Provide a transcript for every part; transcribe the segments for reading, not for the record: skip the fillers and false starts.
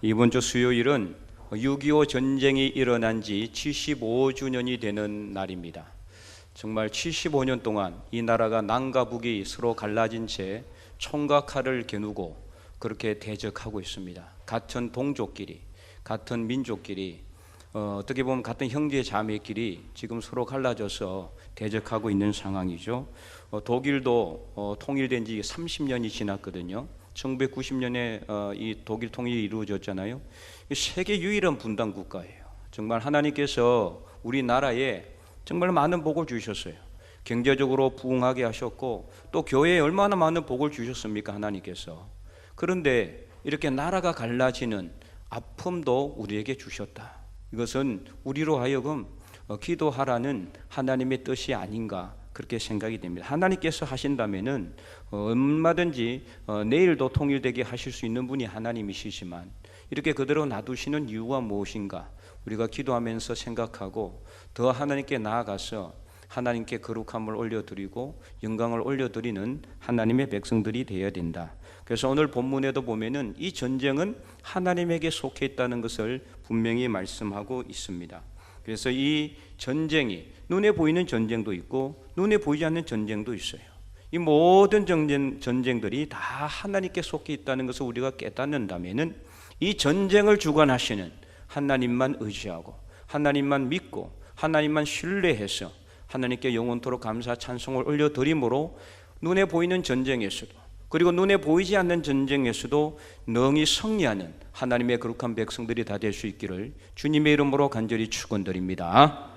이번 주 수요일은 6.25 전쟁이 일어난 지 75주년이 되는 날입니다. 정말 75년 동안 이 나라가 남과 북이 서로 갈라진 채 총과 칼을 겨누고 그렇게 대적하고 있습니다. 같은 동족끼리, 같은 민족끼리, 어떻게 보면 같은 형제 자매끼리 지금 서로 갈라져서 대적하고 있는 상황이죠. 독일도 통일된 지 30년이 지났거든요. 1990년에 이 독일 통일이 이루어졌잖아요. 세계 유일한 분단 국가예요. 정말 하나님께서 우리나라에 정말 많은 복을 주셨어요. 경제적으로 부흥하게 하셨고 또 교회에 얼마나 많은 복을 주셨습니까, 하나님께서. 그런데 이렇게 나라가 갈라지는 아픔도 우리에게 주셨다. 이것은 우리로 하여금 기도하라는 하나님의 뜻이 아닌가 그렇게 생각이 됩니다. 하나님께서 하신다면은 얼마든지 내일도 통일되게 하실 수 있는 분이 하나님이시지만 이렇게 그대로 놔두시는 이유가 무엇인가 우리가 기도하면서 생각하고 더 하나님께 나아가서 하나님께 거룩함을 올려드리고 영광을 올려드리는 하나님의 백성들이 되어야 된다. 그래서 오늘 본문에도 보면은 이 전쟁은 하나님에게 속해 있다는 것을 분명히 말씀하고 있습니다. 그래서 이 전쟁이 눈에 보이는 전쟁도 있고 눈에 보이지 않는 전쟁도 있어요. 이 모든 전쟁들이 다 하나님께 속해 있다는 것을 우리가 깨닫는다면은 이 전쟁을 주관하시는 하나님만 의지하고 하나님만 믿고 하나님만 신뢰해서 하나님께 영원토록 감사 찬송을 올려드림으로 눈에 보이는 전쟁에서도 그리고 눈에 보이지 않는 전쟁에서도 능히 승리하는 하나님의 거룩한 백성들이 다 될 수 있기를 주님의 이름으로 간절히 축원드립니다.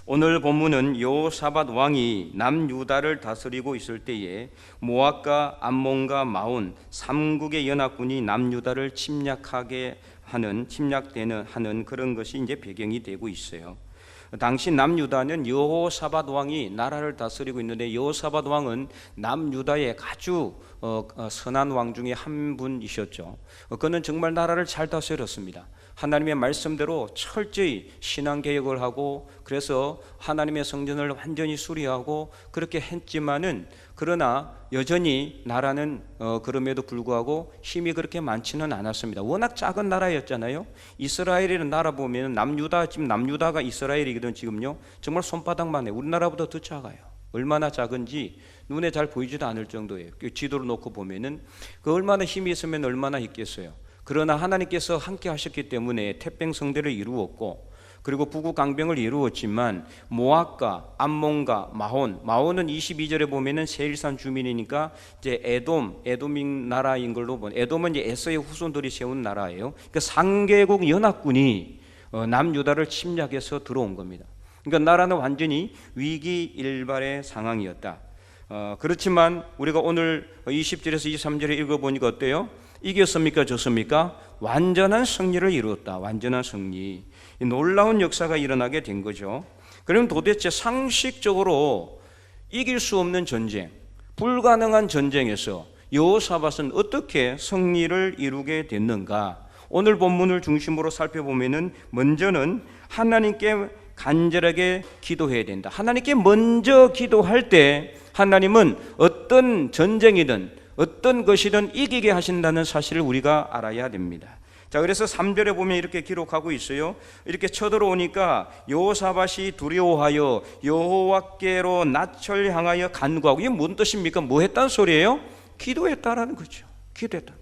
오늘 본문은 여호사밧 왕이 남유다를 다스리고 있을 때에 모압과 암몬과 마온 3국의 연합군이 남유다를 침략하는 그런 것이 이제 배경이 되고 있어요. 당시 남유다는 여호사밧 왕이 나라를 다스리고 있는데 여호사밧 왕은 남유다의 아주 선한 왕 중에 한 분이셨죠. 그는 정말 나라를 잘 다스렸습니다. 하나님의 말씀대로 철저히 신앙개혁을 하고 그래서 하나님의 성전을 완전히 수리하고 그렇게 했지만은 그러나 여전히 나라는 그럼에도 불구하고 힘이 그렇게 많지는 않았습니다. 워낙 작은 나라였잖아요. 이스라엘이라는 나라 보면 지금 남유다가 이스라엘이거든. 지금요 정말 손바닥만 해요. 우리나라보다 더 작아요. 얼마나 작은지 눈에 잘 보이지도 않을 정도예요. 지도를 놓고 보면은 그 얼마나 힘이 있으면 얼마나 있겠어요. 그러나 하나님께서 함께 하셨기 때문에 태평성대를 이루었고 그리고 북극강병을 이루었지만 모압과 암몬과 마온은 22절에 보면은 세일산 주민이니까 이제 에돔인 나라인 걸로 보면 에돔은 이제 에서의 후손들이 세운 나라예요. 그러니까 3개국 연합군이 남유다를 침략해서 들어온 겁니다. 그러니까 나라는 완전히 위기일발의 상황이었다. 그렇지만 우리가 오늘 20절에서 23절에 읽어보니까 어때요? 이겼습니까? 졌습니까? 완전한 승리를 이루었다. 완전한 승리. 놀라운 역사가 일어나게 된 거죠. 그럼 도대체 상식적으로 이길 수 없는 전쟁, 불가능한 전쟁에서 여호사밧은 어떻게 승리를 이루게 됐는가? 오늘 본문을 중심으로 살펴보면은 먼저는 하나님께 간절하게 기도해야 된다. 하나님께 먼저 기도할 때 하나님은 어떤 전쟁이든 어떤 것이든 이기게 하신다는 사실을 우리가 알아야 됩니다. 자, 그래서 3절에 보면 이렇게 기록하고 있어요. 이렇게 쳐들어오니까 여호사밧이 두려워하여 여호와께로 낯을 향하여 간구하고. 이게 무슨 뜻입니까? 뭐 했다는 소리예요? 기도했다라는 거죠. 기도했다.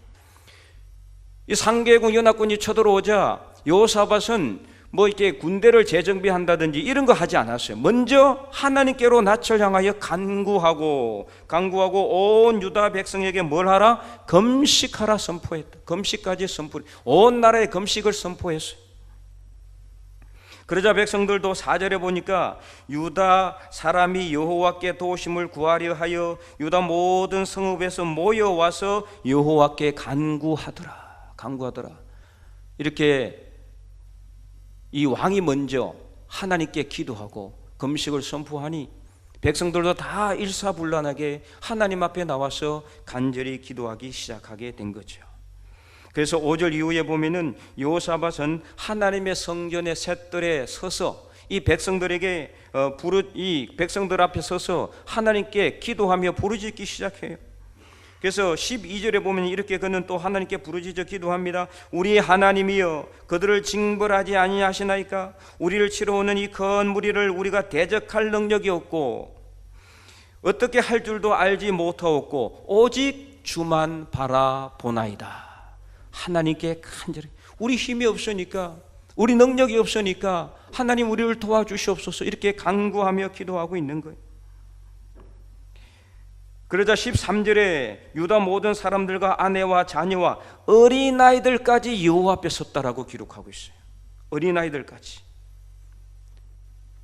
이 3개국 연합군이 쳐들어오자 여호사밧은 뭐 이렇게 군대를 재정비한다든지 이런 거 하지 않았어요. 먼저 하나님께로 낯을 향하여 간구하고 온 유다 백성에게 뭘 하라? 금식하라 선포했다. 금식까지 온 나라에 금식을 선포했어요. 그러자 백성들도 4절에 보니까 유다 사람이 여호와께 도우심을 구하려 하여 유다 모든 성읍에서 모여와서 여호와께 간구하더라. 이렇게 이 왕이 먼저 하나님께 기도하고 금식을 선포하니 백성들도 다 일사불란하게 하나님 앞에 나와서 간절히 기도하기 시작하게 된 거죠. 그래서 5절 이후에 보면은 여호사밧은 하나님의 성전의 셋들에 서서 이 백성들에게 이 백성들 앞에 서서 하나님께 기도하며 부르짖기 시작해요. 그래서 12절에 보면 이렇게 그는 또 하나님께 부르짖어 기도합니다. 우리 하나님이여 그들을 징벌하지 아니하시나이까? 우리를 치러 오는 이 큰 무리를 우리가 대적할 능력이 없고 어떻게 할 줄도 알지 못하옵고 오직 주만 바라보나이다. 하나님께 간절히, 우리 힘이 없으니까, 우리 능력이 없으니까 하나님 우리를 도와주시옵소서, 이렇게 간구하며 기도하고 있는 거예요. 그러자 13절에 유다 모든 사람들과 아내와 자녀와 어린아이들까지 여호와 앞에 섰다라고 기록하고 있어요. 어린아이들까지,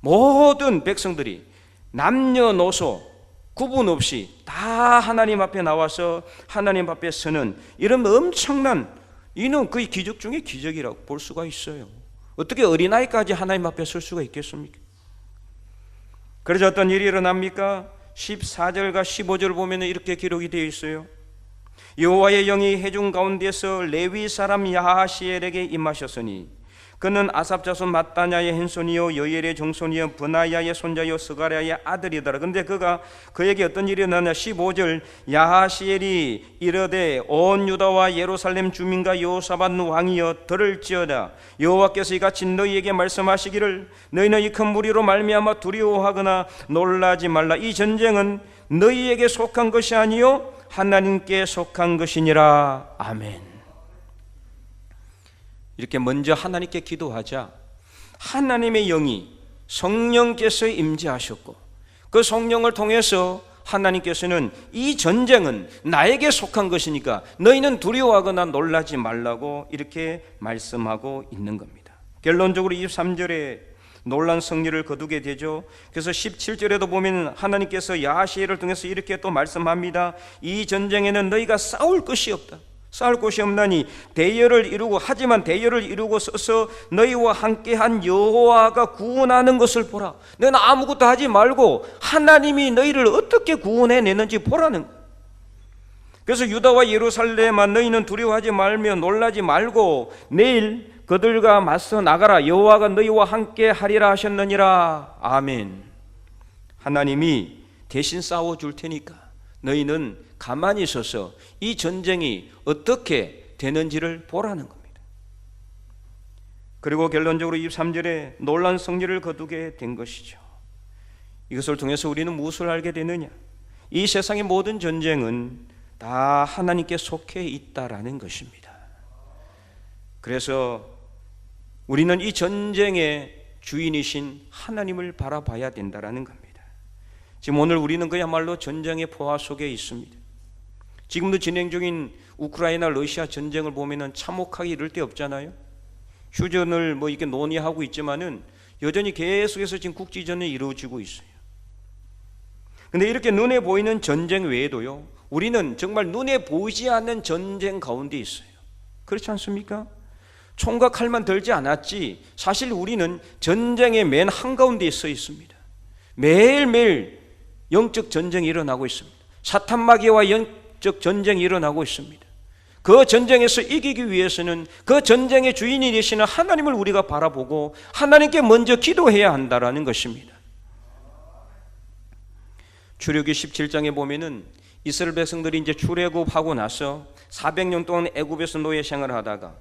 모든 백성들이 남녀노소 구분 없이 다 하나님 앞에 나와서 하나님 앞에 서는 이런 엄청난, 이는 거의 기적 중에 기적이라고 볼 수가 있어요. 어떻게 어린아이까지 하나님 앞에 설 수가 있겠습니까? 그래서 어떤 일이 일어납니까? 14절과 15절을 보면 이렇게 기록이 되어 있어요. 여호와의 영이 회중 가운데서 레위 사람 야하시엘에게 임하셨으니 그는 아삽 자손 마따냐의 hen손이요 여엘의 종손이요 브나야의 손자요 스가랴의 아들이더라. 그런데 그에게 어떤 일이 일어나냐? 15절, 야하시엘이 이르되 온 유다와 예루살렘 주민과 여호사밧 왕이여 들을지어다. 여호와께서 이같이 너희에게 말씀하시기를 너희는 이 큰 무리로 말미암아 두려워하거나 놀라지 말라. 이 전쟁은 너희에게 속한 것이 아니요 하나님께 속한 것이니라. 아멘. 이렇게 먼저 하나님께 기도하자 하나님의 영이, 성령께서 임재하셨고 그 성령을 통해서 하나님께서는 이 전쟁은 나에게 속한 것이니까 너희는 두려워하거나 놀라지 말라고 이렇게 말씀하고 있는 겁니다. 결론적으로 23절에 놀란 승리를 거두게 되죠. 그래서 17절에도 보면 하나님께서 야하시엘을 통해서 이렇게 또 말씀합니다. 이 전쟁에는 너희가 싸울 것이 없다. 싸울 곳이 없나니 대열을 이루고, 하지만 대열을 이루고 서서 너희와 함께한 여호와가 구원하는 것을 보라. 너는 아무것도 하지 말고 하나님이 너희를 어떻게 구원해내는지 보라는 거예요. 그래서 유다와 예루살렘아 너희는 두려워하지 말며 놀라지 말고 내일 그들과 맞서 나가라. 여호와가 너희와 함께 하리라 하셨느니라. 아멘. 하나님이 대신 싸워줄 테니까 너희는 가만히 있어서 이 전쟁이 어떻게 되는지를 보라는 겁니다. 그리고 결론적으로 23절에 놀란 승리를 거두게 된 것이죠. 이것을 통해서 우리는 무엇을 알게 되느냐? 이 세상의 모든 전쟁은 다 하나님께 속해 있다라는 것입니다. 그래서 우리는 이 전쟁의 주인이신 하나님을 바라봐야 된다라는 겁니다. 지금 오늘 우리는 그야말로 전쟁의 포화 속에 있습니다. 지금도 진행 중인 우크라이나 러시아 전쟁을 보면은 참혹하기 이를 데 없잖아요. 휴전을 이렇게 논의하고 있지만은 여전히 계속해서 지금 국지전이 이루어지고 있어요. 근데 이렇게 눈에 보이는 전쟁 외에도요, 우리는 정말 눈에 보이지 않는 전쟁 가운데 있어요. 그렇지 않습니까? 총과 칼만 들지 않았지 사실 우리는 전쟁의 맨 한가운데에 서 있습니다. 매일매일 영적 전쟁이 일어나고 있습니다. 사탄 마귀와 영적 전쟁이 일어나고 있습니다. 그 전쟁에서 이기기 위해서는 그 전쟁의 주인이 되시는 하나님을 우리가 바라보고 하나님께 먼저 기도해야 한다라는 것입니다. 출애굽기 17장에 보면은 이스라엘 백성들이 이제 출애굽하고 나서 400년 동안 애굽에서 노예 생활을 하다가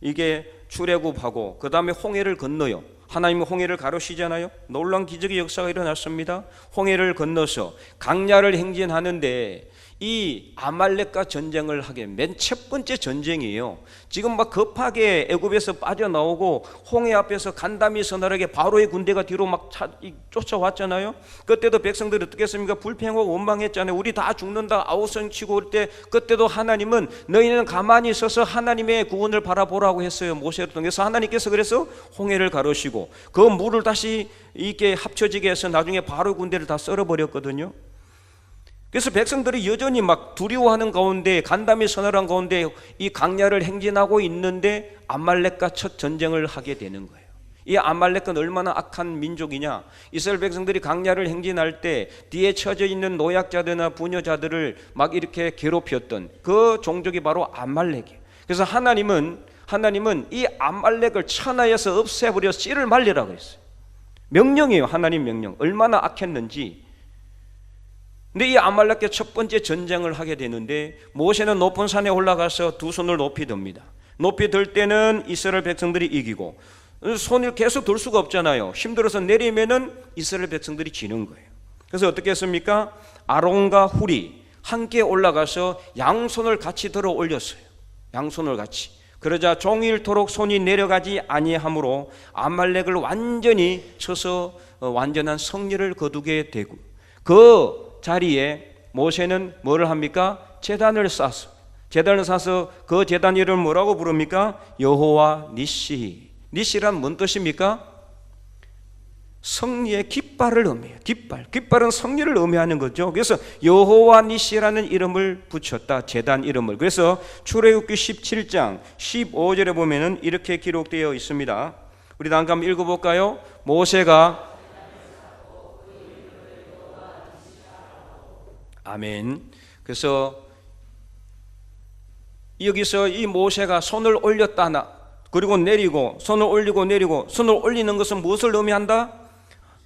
이게 출애굽하고 그 다음에 홍해를 건너요. 하나님은 홍해를 가로시잖아요. 놀라운 기적의 역사가 일어났습니다. 홍해를 건너서 강야를 행진하는데 이 아말렉과 전쟁을 하게 맨 첫 번째 전쟁이에요. 지금 막 급하게 애굽에서 빠져나오고 홍해 앞에서 간담이 서늘하게 바로의 군대가 뒤로 막 쫓아왔잖아요. 그때도 백성들이 어떻게 했습니까? 불평하고 원망했잖아요. 우리 다 죽는다 아우성치고 올 때 그때도 하나님은 너희는 가만히 있어서 하나님의 구원을 바라보라고 했어요. 모세를 통해서 하나님께서 그래서 홍해를 가로시고 그 물을 다시 이렇게 합쳐지게 해서 나중에 바로의 군대를 다 썰어버렸거든요. 그래서 백성들이 여전히 막 두려워하는 가운데 간담이 서늘한 가운데 이 강야를 행진하고 있는데 아말렉과 첫 전쟁을 하게 되는 거예요. 이 아말렉은 얼마나 악한 민족이냐? 이스라엘 백성들이 강야를 행진할 때 뒤에 처져 있는 노약자들이나 부녀자들을 막 이렇게 괴롭혔던 그 종족이 바로 아말렉이에요. 그래서 하나님은 이 아말렉을 천하에서 없애버려 씨를 말리라고 했어요. 명령이에요. 하나님 명령. 얼마나 악했는지. 근데 이 아말렉과 첫 번째 전쟁을 하게 되는데 모세는 높은 산에 올라가서 두 손을 높이 듭니다. 높이 들 때는 이스라엘 백성들이 이기고 손을 계속 들 수가 없잖아요. 힘들어서 내리면은 이스라엘 백성들이 지는 거예요. 그래서 어떻게 했습니까? 아론과 훌이 함께 올라가서 양손을 같이 들어 올렸어요. 양손을 같이. 그러자 종일토록 손이 내려가지 아니하므로 아말렉을 완전히 쳐서 완전한 승리를 거두게 되고, 그 자리에 모세는 뭐를 합니까? 제단을 쌓았어. 제단을 쌓아서 그 제단 이름을 뭐라고 부릅니까? 여호와 니시. 니시란 뭔 뜻입니까? 승리의 깃발을 의미해요. 깃발은 승리를 의미하는 거죠. 그래서 여호와 니시라는 이름을 붙였다. 제단 이름을. 그래서 출애굽기 17장 15절에 보면은 이렇게 기록되어 있습니다. 우리 다음 한번 읽어볼까요? 모세가 아멘. 그래서 여기서 이 모세가 손을 올렸다 그리고 내리고, 손을 올리고 내리고, 손을 올리는 것은 무엇을 의미한다?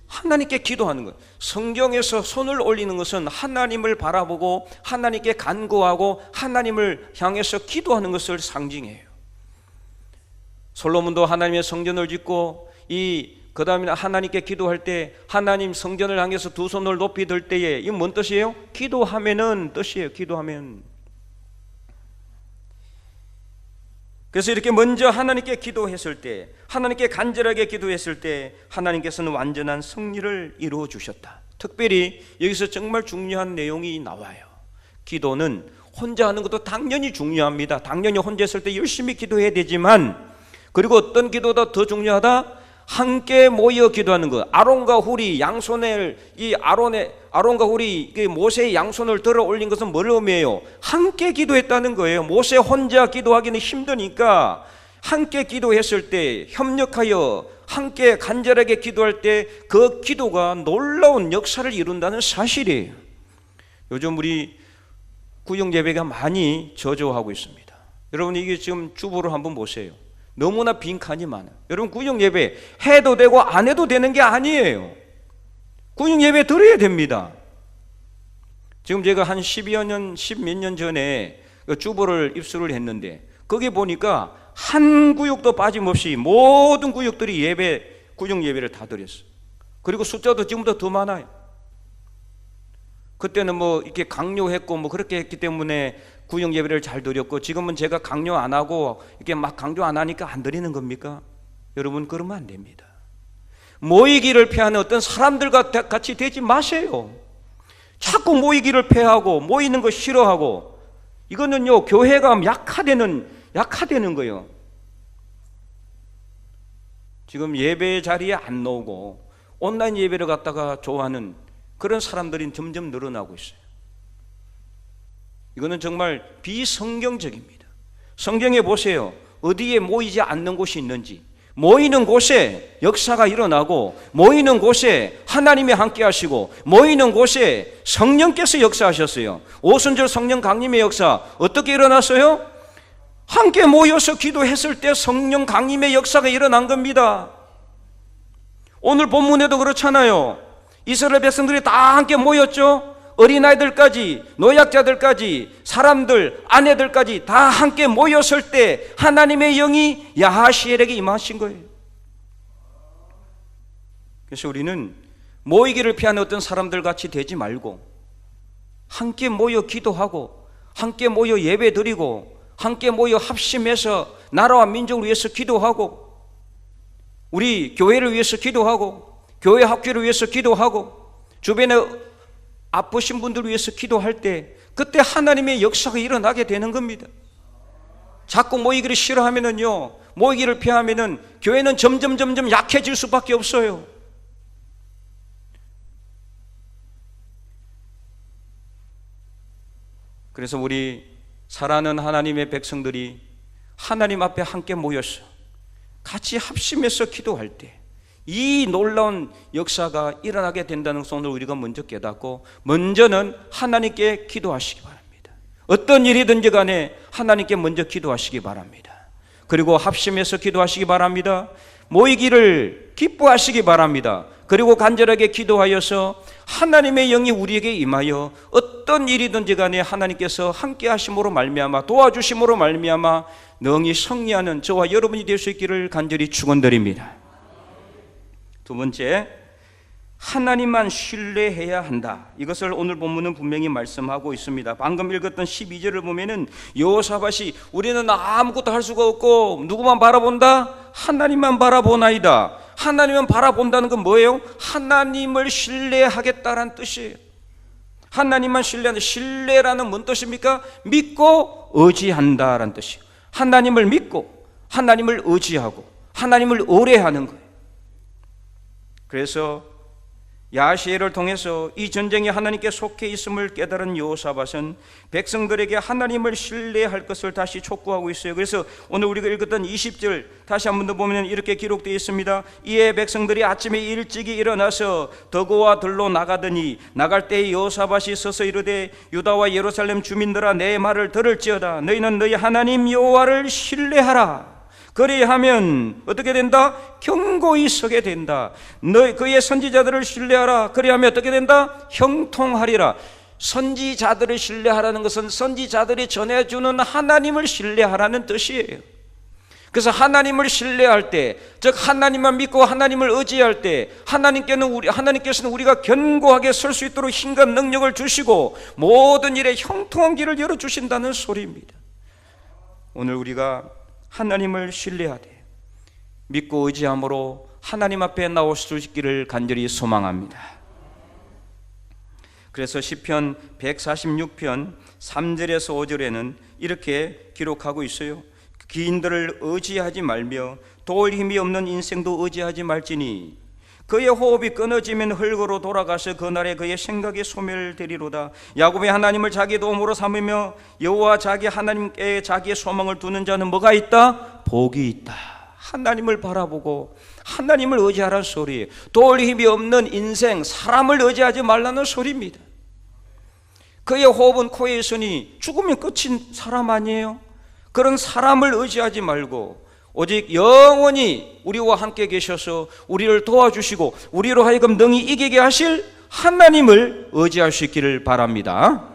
하나님께 기도하는 것. 성경에서 손을 올리는 것은 하나님을 바라보고 하나님께 간구하고 하나님을 향해서 기도하는 것을 상징해요. 솔로몬도 하나님의 성전을 짓고 그 다음에 하나님께 기도할 때 하나님 성전을 향해서 두 손을 높이 들 때에 이건 뭔 뜻이에요? 기도하면은 뜻이에요. 기도하면. 그래서 이렇게 먼저 하나님께 기도했을 때, 하나님께 간절하게 기도했을 때 하나님께서는 완전한 승리를 이루어 주셨다. 특별히 여기서 정말 중요한 내용이 나와요. 기도는 혼자 하는 것도 당연히 중요합니다. 당연히 혼자 했을 때 열심히 기도해야 되지만, 그리고 어떤 기도가 더 중요하다? 함께 모여 기도하는 것. 아론과 훌이 양손을 아론과 훌이 모세의 양손을 들어 올린 것은 뭘 의미해요? 함께 기도했다는 거예요. 모세 혼자 기도하기는 힘드니까 함께 기도했을 때, 협력하여 함께 간절하게 기도할 때 그 기도가 놀라운 역사를 이룬다는 사실이에요. 요즘 우리 구역 예배가 많이 저조하고 있습니다. 여러분, 이게 지금 주보를 한번 보세요. 너무나 빈칸이 많아요. 여러분, 구역 예배 해도 되고 안 해도 되는 게 아니에요. 구역 예배 드려야 됩니다. 지금 제가 한 10몇 년 전에 주보를 입수를 했는데, 거기 보니까 한 구역도 빠짐없이 모든 구역들이 구역 예배를 다 드렸어요. 그리고 숫자도 지금보다 더 많아요. 그때는 뭐 이렇게 강요했고 뭐 그렇게 했기 때문에 구역 예배를 잘 드렸고, 지금은 제가 강요 안 하고 이렇게 막 강조 안 하니까 안 드리는 겁니까? 여러분, 그러면 안 됩니다. 모이기를 피하는 어떤 사람들과 같이 되지 마세요. 자꾸 모이기를 피하고 모이는 거 싫어하고, 이거는요 교회가 약화되는 거예요. 지금 예배 자리에 안 나오고 온라인 예배를 갖다가 좋아하는 그런 사람들이 점점 늘어나고 있어요. 이거는 정말 비성경적입니다. 성경에 보세요. 어디에 모이지 않는 곳이 있는지, 모이는 곳에 역사가 일어나고, 모이는 곳에 하나님이 함께 하시고, 모이는 곳에 성령께서 역사하셨어요. 오순절 성령 강림의 역사 어떻게 일어났어요? 함께 모여서 기도했을 때 성령 강림의 역사가 일어난 겁니다. 오늘 본문에도 그렇잖아요. 이스라엘 백성들이 다 함께 모였죠. 어린아이들까지, 노약자들까지, 사람들, 아내들까지 다 함께 모였을 때 하나님의 영이 야하시엘에게 임하신 거예요. 그래서 우리는 모이기를 피하는 어떤 사람들 같이 되지 말고, 함께 모여 기도하고, 함께 모여 예배 드리고, 함께 모여 합심해서 나라와 민족을 위해서 기도하고, 우리 교회를 위해서 기도하고, 교회 학교를 위해서 기도하고, 주변에 아프신 분들을 위해서 기도할 때 그때 하나님의 역사가 일어나게 되는 겁니다. 자꾸 모이기를 싫어하면은요, 모이기를 피하면은 교회는 점점 약해질 수밖에 없어요. 그래서 우리 사랑하는 하나님의 백성들이 하나님 앞에 함께 모여서 같이 합심해서 기도할 때 이 놀라운 역사가 일어나게 된다는 것을 오늘 우리가 먼저 깨닫고, 먼저는 하나님께 기도하시기 바랍니다. 어떤 일이든지 간에 하나님께 먼저 기도하시기 바랍니다. 그리고 합심해서 기도하시기 바랍니다. 모이기를 기뻐하시기 바랍니다. 그리고 간절하게 기도하여서 하나님의 영이 우리에게 임하여 어떤 일이든지 간에 하나님께서 함께 하심으로 말미암아 도와주심으로 말미암아 능히 승리하는 저와 여러분이 될 수 있기를 간절히 축원드립니다. 두 번째, 하나님만 신뢰해야 한다. 이것을 오늘 본문은 분명히 말씀하고 있습니다. 방금 읽었던 12절을 보면은 여호사밧이 우리는 아무것도 할 수가 없고 누구만 바라본다? 하나님만 바라보나이다. 하나님만 바라본다는 건 뭐예요? 하나님을 신뢰하겠다라는 뜻이에요. 하나님만 신뢰한다. 신뢰라는 뭔 뜻입니까? 믿고 의지한다라는 뜻이에요. 하나님을 믿고 하나님을 의지하고 하나님을 의뢰하는 거예요. 그래서 야시엘을 통해서 이 전쟁이 하나님께 속해 있음을 깨달은 여호사밧은 백성들에게 하나님을 신뢰할 것을 다시 촉구하고 있어요. 그래서 오늘 우리가 읽었던 20절 다시 한 번 더 보면 이렇게 기록되어 있습니다. 이에 백성들이 아침에 일찍이 일어나서 더고와 들로 나가더니 나갈 때에 여호사밧이 서서 이르되 유다와 예루살렘 주민들아 내 말을 들을지어다. 너희는 너희 하나님 여호와를 신뢰하라. 그리하면 어떻게 된다? 견고히 서게 된다. 너희 그의 선지자들을 신뢰하라. 그리하면 어떻게 된다? 형통하리라. 선지자들을 신뢰하라는 것은 선지자들이 전해주는 하나님을 신뢰하라는 뜻이에요. 그래서 하나님을 신뢰할 때, 즉 하나님만 믿고 하나님을 의지할 때 하나님께서는 우리가 견고하게 설 수 있도록 힘과 능력을 주시고 모든 일에 형통한 길을 열어주신다는 소리입니다. 오늘 우리가 하나님을 신뢰하되 믿고 의지함으로 하나님 앞에 나올 수 있기를 간절히 소망합니다. 그래서 시편 146편 3절에서 5절에는 이렇게 기록하고 있어요. 기인들을 의지하지 말며 도울 힘이 없는 인생도 의지하지 말지니 그의 호흡이 끊어지면 흙으로 돌아가서 그날에 그의 생각이 소멸되리로다. 야곱의 하나님을 자기 도움으로 삼으며 여호와 자기 하나님께 자기의 소망을 두는 자는 뭐가 있다? 복이 있다. 하나님을 바라보고 하나님을 의지하라는 소리예요. 도울 힘이 없는 인생, 사람을 의지하지 말라는 소리입니다. 그의 호흡은 코에 있으니 죽으면 끝인 사람 아니에요? 그런 사람을 의지하지 말고 오직 영원히 우리와 함께 계셔서 우리를 도와주시고 우리로 하여금 능히 이기게 하실 하나님을 의지할 수 있기를 바랍니다.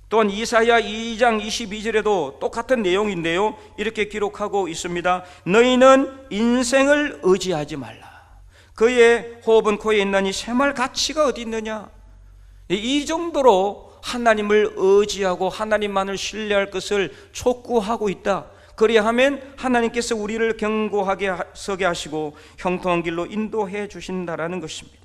또한 이사야 2장 22절에도 똑같은 내용인데요, 이렇게 기록하고 있습니다. 너희는 인생을 의지하지 말라. 그의 호흡은 코에 있나니 샘할 가치가 어디 있느냐. 이 정도로 하나님을 의지하고 하나님만을 신뢰할 것을 촉구하고 있다. 그리하면 하나님께서 우리를 견고하게 서게 하시고 형통한 길로 인도해 주신다라는 것입니다.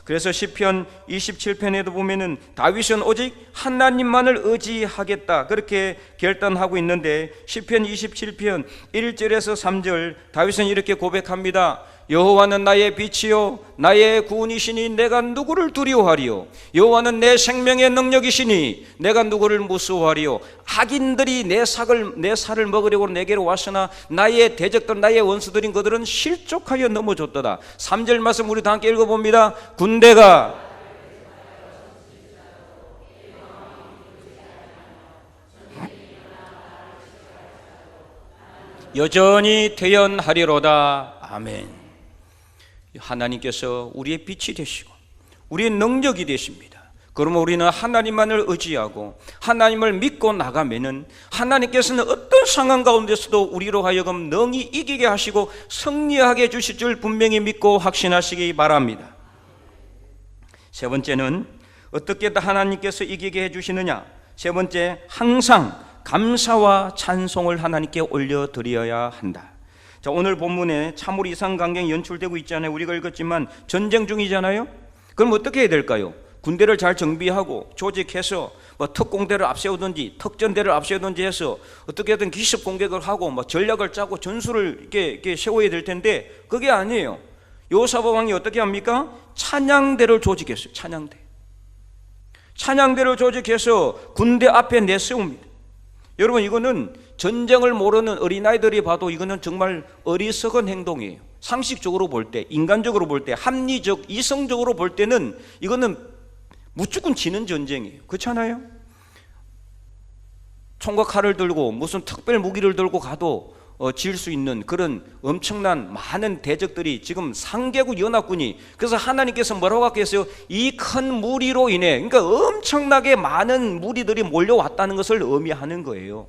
그래서 시편 27편에도 보면은 다윗은 오직 하나님만을 의지하겠다 그렇게 결단하고 있는데 시편 27편 1절에서 3절 다윗은 이렇게 고백합니다. 여호와는 나의 빛이요 나의 구원이시니 내가 누구를 두려워하리요. 여호와는 내 생명의 능력이시니 내가 누구를 무서워하리요. 악인들이 내 살을 먹으려고 내게로 왔으나 나의 대적들 나의 원수들인 그들은 실족하여 넘어졌도다. 3절 말씀 우리 다 함께 읽어봅니다. 군대가 여전히 태연하리로다. 아멘. 하나님께서 우리의 빛이 되시고 우리의 능력이 되십니다. 그러면 우리는 하나님만을 의지하고 하나님을 믿고 나가면은 하나님께서는 어떤 상황 가운데서도 우리로 하여금 능히 이기게 하시고 승리하게 해주실 줄 분명히 믿고 확신하시기 바랍니다. 세 번째는 어떻게 하나님께서 이기게 해주시느냐. 세 번째, 항상 감사와 찬송을 하나님께 올려드려야 한다. 자, 오늘 본문에 참으로 이상 광경이 연출되고 있잖아요. 우리가 읽었지만 전쟁 중이잖아요. 그럼 어떻게 해야 될까요? 군대를 잘 정비하고 조직해서 특공대를 앞세우든지 특전대를 앞세우든지 해서 어떻게든 기습 공격을 하고 전략을 짜고 전술을 이렇게 세워야 될 텐데 그게 아니에요. 여호사밧 왕이 어떻게 합니까? 찬양대를 조직했어요. 찬양대를 조직해서 군대 앞에 내세웁니다. 여러분, 이거는 전쟁을 모르는 어린아이들이 봐도 이거는 정말 어리석은 행동이에요. 상식적으로 볼 때, 인간적으로 볼 때, 합리적, 이성적으로 볼 때는 이거는 무조건 지는 전쟁이에요. 그렇잖아요? 총과 칼을 들고 무슨 특별 무기를 들고 가도 지을 수 있는 그런 엄청난 많은 대적들이 지금 상개국 연합군이, 그래서 하나님께서 뭐라고 했어요? 이 큰 무리로 인해, 그러니까 엄청나게 많은 무리들이 몰려왔다는 것을 의미하는 거예요.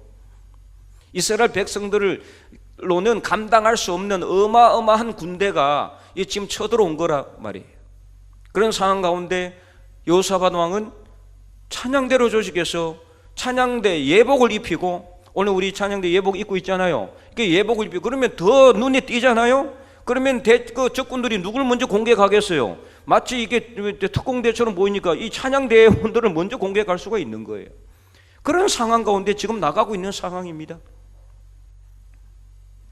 이스라엘 백성들로는 감당할 수 없는 어마어마한 군대가 지금 쳐들어온 거라 말이에요. 그런 상황 가운데 여호사밧 왕은 찬양대로 조직해서 찬양대 예복을 입히고, 오늘 우리 찬양대 예복 입고 있잖아요. 그 예복을 입히고 그러면 더 눈에 띄잖아요. 그러면 그 적군들이 누굴 먼저 공격하겠어요? 마치 이게 특공대처럼 보이니까 이 찬양대원들을 먼저 공격할 수가 있는 거예요. 그런 상황 가운데 지금 나가고 있는 상황입니다.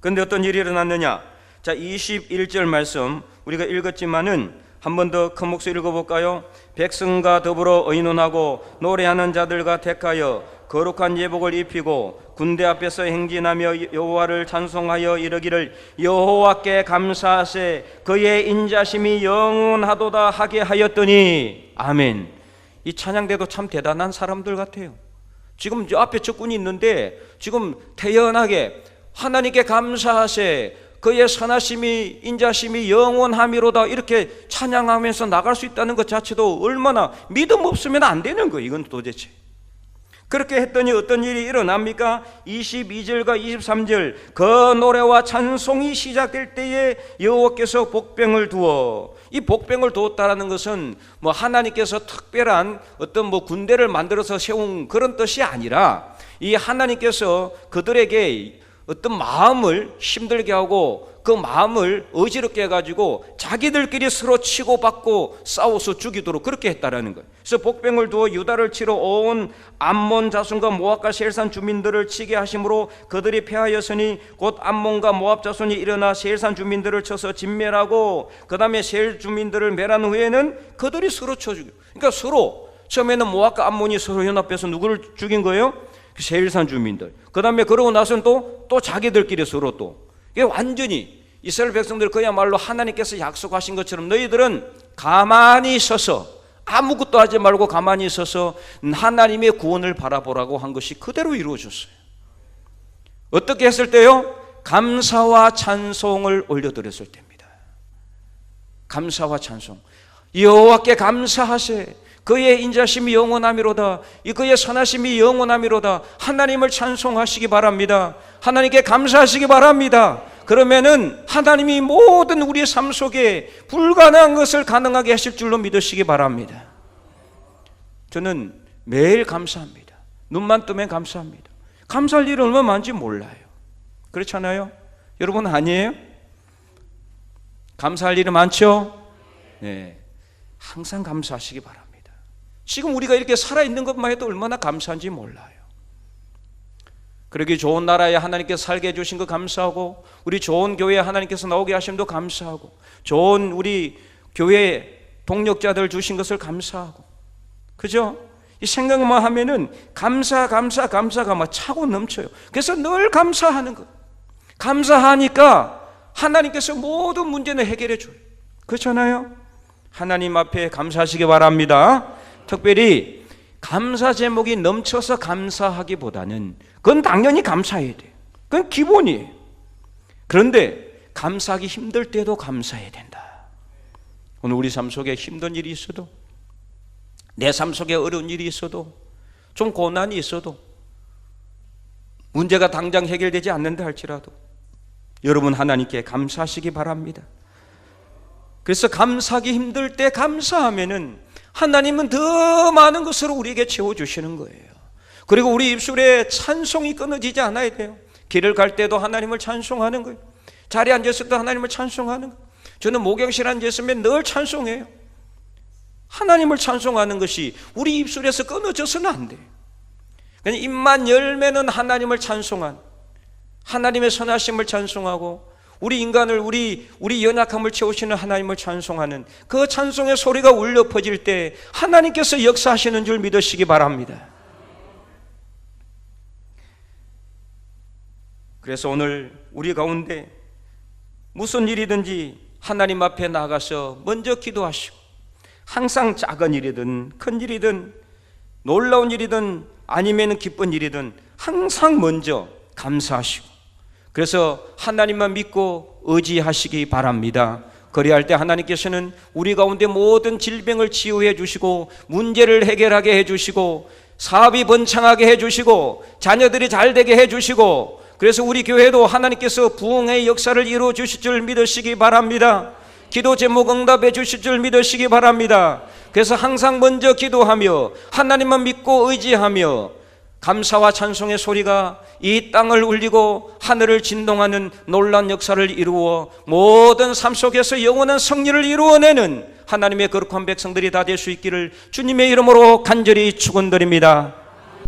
그런데 어떤 일이 일어났느냐? 자, 21절 말씀 우리가 읽었지만은 한 번 더 큰 목소리 읽어볼까요? 백성과 더불어 의논하고 노래하는 자들과 택하여 거룩한 예복을 입히고 군대 앞에서 행진하며 여호와를 찬송하여 이르기를 여호와께 감사하세 그의 인자심이 영원하도다 하게 하였더니. 아멘. 이 찬양대도 참 대단한 사람들 같아요. 지금 저 앞에 적군이 있는데 지금 태연하게 하나님께 감사하세 그의 선하심이 인자심이 영원함이로다 이렇게 찬양하면서 나갈 수 있다는 것 자체도 얼마나 믿음 없으면 안 되는 거예요. 이건 도대체. 그렇게 했더니 어떤 일이 일어납니까? 22절과 23절 그 노래와 찬송이 시작될 때에 여호와께서 복병을 두어, 이 복병을 두었다라는 것은 뭐 하나님께서 특별한 어떤 뭐 군대를 만들어서 세운 그런 뜻이 아니라 이 하나님께서 그들에게 어떤 마음을 힘들게 하고 그 마음을 어지럽게 해가지고 자기들끼리 서로 치고받고 싸워서 죽이도록 그렇게 했다라는 거예요. 그래서 복병을 두어 유다를 치러 온 암몬 자손과 모압과 세일산 주민들을 치게 하심으로 그들이 패하였으니 곧 암몬과 모압 자손이 일어나 세일산 주민들을 쳐서 진멸하고 그 다음에 세일 주민들을 멸한 후에는 그들이 서로 쳐 죽여. 그러니까 서로 처음에는 모압과 암몬이 서로 연합해서 누구를 죽인 거예요? 세일산 주민들. 그 다음에 그러고 나서는 또 자기들끼리 서로 또 이게 완전히 이스라엘 백성들 그야말로 하나님께서 약속하신 것처럼 너희들은 가만히 서서 아무것도 하지 말고 가만히 서서 하나님의 구원을 바라보라고 한 것이 그대로 이루어졌어요. 어떻게 했을 때요? 감사와 찬송을 올려드렸을 때입니다. 감사와 찬송. 여호와께 감사하세 그의 인자심이 영원함이로다. 그의 선하심이 영원함이로다. 하나님을 찬송하시기 바랍니다. 하나님께 감사하시기 바랍니다. 그러면은 하나님이 모든 우리의 삶 속에 불가능한 것을 가능하게 하실 줄로 믿으시기 바랍니다. 저는 매일 감사합니다. 눈만 뜨면 감사합니다. 감사할 일은 얼마나 많은지 몰라요. 그렇잖아요? 여러분 아니에요? 감사할 일은 많죠? 네, 항상 감사하시기 바랍니다. 지금 우리가 이렇게 살아있는 것만 해도 얼마나 감사한지 몰라요. 그러기 좋은 나라에 하나님께서 살게 해주신 거 감사하고, 우리 좋은 교회에 하나님께서 나오게 하심도 감사하고, 좋은 우리 교회 동력자들 주신 것을 감사하고, 그죠? 이 생각만 하면은 감사가 막 차고 넘쳐요. 그래서 늘 감사하는 거. 감사하니까 하나님께서 모든 문제는 해결해 줘요. 그렇잖아요? 하나님 앞에 감사하시기 바랍니다. 특별히 감사 제목이 넘쳐서 감사하기보다는 그건 당연히 감사해야 돼요. 그건 기본이에요. 그런데 감사하기 힘들 때도 감사해야 된다. 오늘 우리 삶 속에 힘든 일이 있어도, 내 삶 속에 어려운 일이 있어도, 좀 고난이 있어도, 문제가 당장 해결되지 않는다 할지라도 여러분 하나님께 감사하시기 바랍니다. 그래서 감사하기 힘들 때 감사하면은 하나님은 더 많은 것으로 우리에게 채워주시는 거예요. 그리고 우리 입술에 찬송이 끊어지지 않아야 돼요. 길을 갈 때도 하나님을 찬송하는 거예요. 자리에 앉았을 때 하나님을 찬송하는 거예요. 저는 목욕실에 앉았으면 늘 찬송해요. 하나님을 찬송하는 것이 우리 입술에서 끊어져서는 안 돼요. 그냥 입만 열면은 하나님을 찬송한, 하나님의 선하심을 찬송하고 우리 인간을 우리 연약함을 채우시는 하나님을 찬송하는 그 찬송의 소리가 울려 퍼질 때 하나님께서 역사하시는 줄 믿으시기 바랍니다. 그래서 오늘 우리 가운데 무슨 일이든지 하나님 앞에 나가서 먼저 기도하시고, 항상 작은 일이든 큰 일이든 놀라운 일이든 아니면 기쁜 일이든 항상 먼저 감사하시고, 그래서 하나님만 믿고 의지하시기 바랍니다. 그리할 때 하나님께서는 우리 가운데 모든 질병을 치유해 주시고 문제를 해결하게 해 주시고 사업이 번창하게 해 주시고 자녀들이 잘 되게 해 주시고, 그래서 우리 교회도 하나님께서 부흥의 역사를 이루어 주실 줄 믿으시기 바랍니다. 기도 제목 응답해 주실 줄 믿으시기 바랍니다. 그래서 항상 먼저 기도하며 하나님만 믿고 의지하며 감사와 찬송의 소리가 이 땅을 울리고 하늘을 진동하는 놀라운 역사를 이루어 모든 삶 속에서 영원한 승리를 이루어내는 하나님의 거룩한 백성들이 다 될 수 있기를 주님의 이름으로 간절히 축원드립니다.